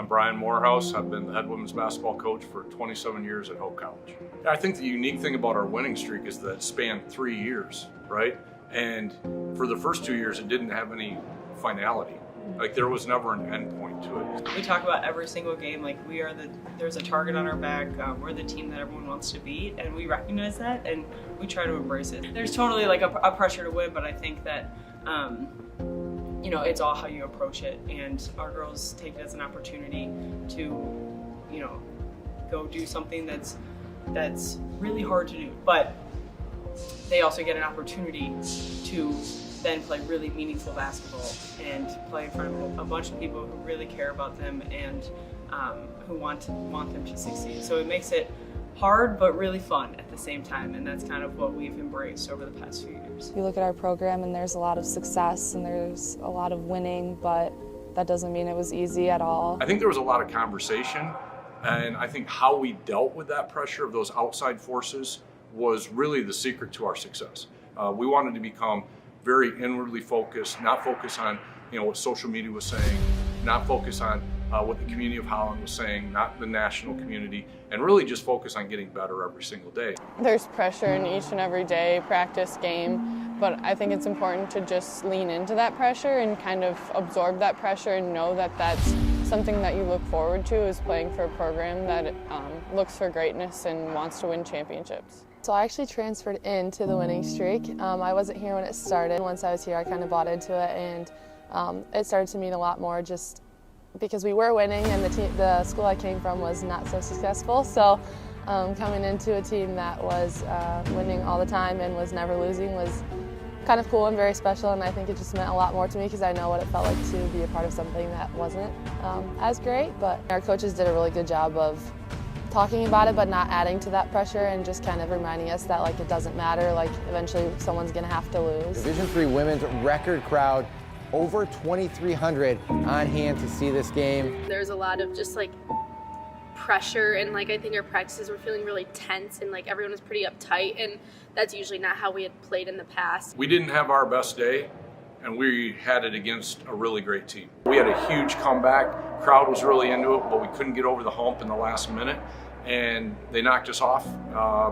I'm Brian Morehouse. I've been the head women's basketball coach for 27 years at Hope College. I think the unique thing about our winning streak is that it spanned 3 years, right? And for the first 2 years, it didn't have any finality. Like there was never an end point to it. We talk about every single game like there's a target on our back. We're the team that everyone wants to beat, and we recognize that, and we try to embrace it. There's totally like a pressure to win, but I think that it's all how you approach it, and our girls take it as an opportunity to, go do something that's really hard to do, but they also get an opportunity to then play really meaningful basketball and play in front of a bunch of people who really care about them and who want them to succeed. So it makes it hard but really fun at the same time, and that's kind of what we've embraced over the past few years. You look at our program and there's a lot of success and there's a lot of winning, but that doesn't mean it was easy at all. I think there was a lot of conversation, and I think how we dealt with that pressure of those outside forces was really the secret to our success. We wanted to become very inwardly focused, not focus on what social media was saying, not focus on what the community of Holland was saying, not the national community, and really just focus on getting better every single day. There's pressure in each and every day, practice, game, but I think it's important to just lean into that pressure and kind of absorb that pressure and know that that's something that you look forward to, is playing for a program that looks for greatness and wants to win championships. So I actually transferred into the winning streak. I wasn't here when it started. Once I was here, I kind of bought into it, and it started to mean a lot more just because we were winning, and the school I came from was not so successful. So coming into a team that was winning all the time and was never losing was kind of cool and very special, and I think it just meant a lot more to me because I know what it felt like to be a part of something that wasn't as great. But our coaches did a really good job of talking about it, but not adding to that pressure, and just kind of reminding us that it doesn't matter, eventually someone's gonna have to lose. Division III women's record crowd, over 2,300 on hand to see this game. There's a lot of just pressure, and I think our practices were feeling really tense, and everyone was pretty uptight, and that's usually not how we had played in the past. We didn't have our best day, and we had it against a really great team. We had a huge comeback. Crowd was really into it, but we couldn't get over the hump in the last minute, and they knocked us off,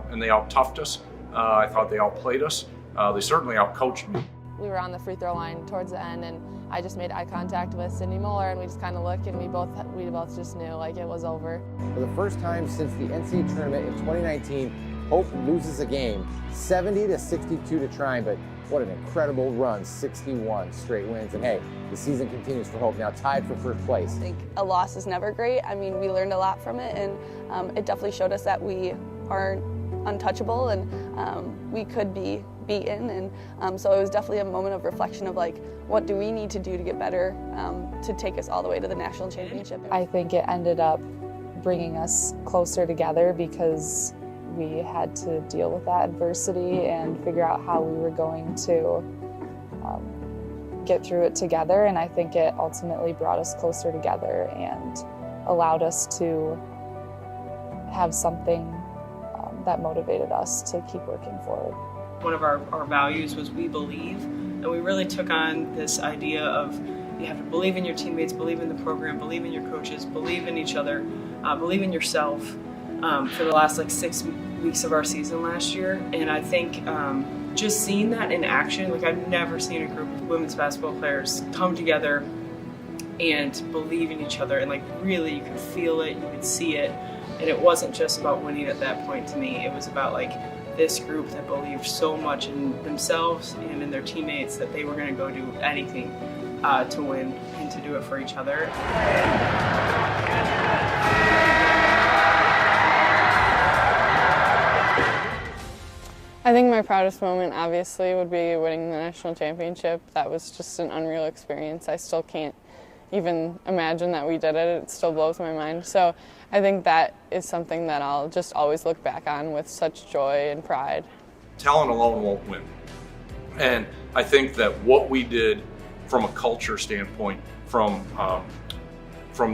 and they out-toughed us. I thought they outplayed us. They certainly out-coached me. We were on the free throw line towards the end, and I just made eye contact with Sydney Muller, and we just kind of looked, and we both just knew it was over. For the first time since the NCAA tournament in 2019, Hope loses a game, 70-62 to Trine, but what an incredible run, 61 straight wins. And hey, the season continues for Hope, now tied for first place. I think a loss is never great. I mean, we learned a lot from it, and it definitely showed us that we aren't untouchable, and we could be beaten. And so it was definitely a moment of reflection of what do we need to do to get better to take us all the way to the national championship. I think it ended up bringing us closer together because we had to deal with that adversity and figure out how we were going to get through it together, and I think it ultimately brought us closer together and allowed us to have something that motivated us to keep working forward. One of our values was we believe, and we really took on this idea of you have to believe in your teammates, believe in the program, believe in your coaches, believe in each other, believe in yourself. For the last 6 weeks of our season last year, and I think just seeing that in action, I've never seen a group of women's basketball players come together and believe in each other, and really you could feel it, you could see it, and it wasn't just about winning at that point. To me, it was about this group that believed so much in themselves and in their teammates that they were going to go do anything to win and to do it for each other. I think my proudest moment obviously would be winning the national championship. That was just an unreal experience. I still can't even imagine that we did it. It still blows my mind. So I think that is something that I'll just always look back on with such joy and pride. Talent alone won't win. And I think that what we did from a culture standpoint, from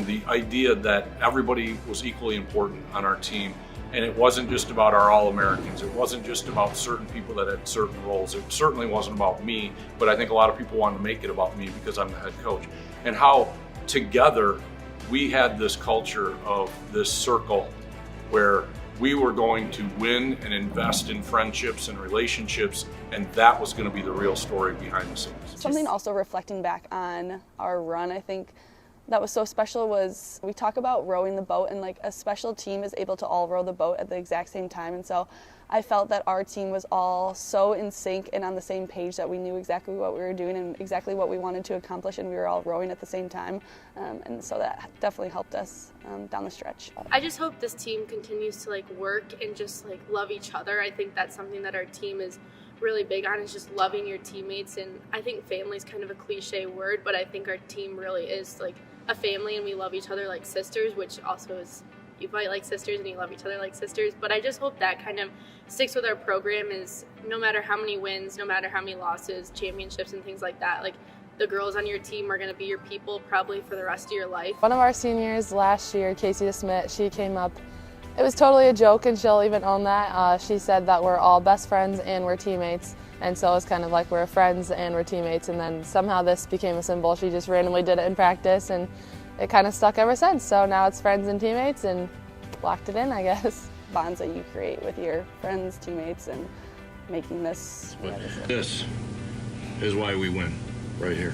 the idea that everybody was equally important on our team, and it wasn't just about our All-Americans. It wasn't just about certain people that had certain roles. It certainly wasn't about me, but I think a lot of people wanted to make it about me because I'm the head coach. And how together we had this culture of this circle where we were going to win and invest in friendships and relationships, and that was going to be the real story behind the scenes. Something also reflecting back on our run, I think that was so special was we talk about rowing the boat, and like a special team is able to all row the boat at the exact same time. And so I felt that our team was all so in sync and on the same page that we knew exactly what we were doing and exactly what we wanted to accomplish, and we were all rowing at the same time. And so that definitely helped us down the stretch. I just hope this team continues to like work and just like love each other. I think that's something that our team is really big on, is just loving your teammates. And I think family is kind of a cliche word, but I think our team really is like a family, and we love each other like sisters, which also is, you fight like sisters and you love each other like sisters. But I just hope that kind of sticks with our program, is no matter how many wins, no matter how many losses, championships and things like that, like the girls on your team are going to be your people probably for the rest of your life. One of our seniors last year, Casey DeSmit, she came up. It was totally a joke, and she'll even own that. She said that we're all best friends and we're teammates. And so it's kind of like we're friends and we're teammates, and then somehow this became a symbol. She just randomly did it in practice, and it kind of stuck ever since. So now it's friends and teammates, and locked it in, I guess. Bonds that you create with your friends, teammates, and making this. This is why we win, right here.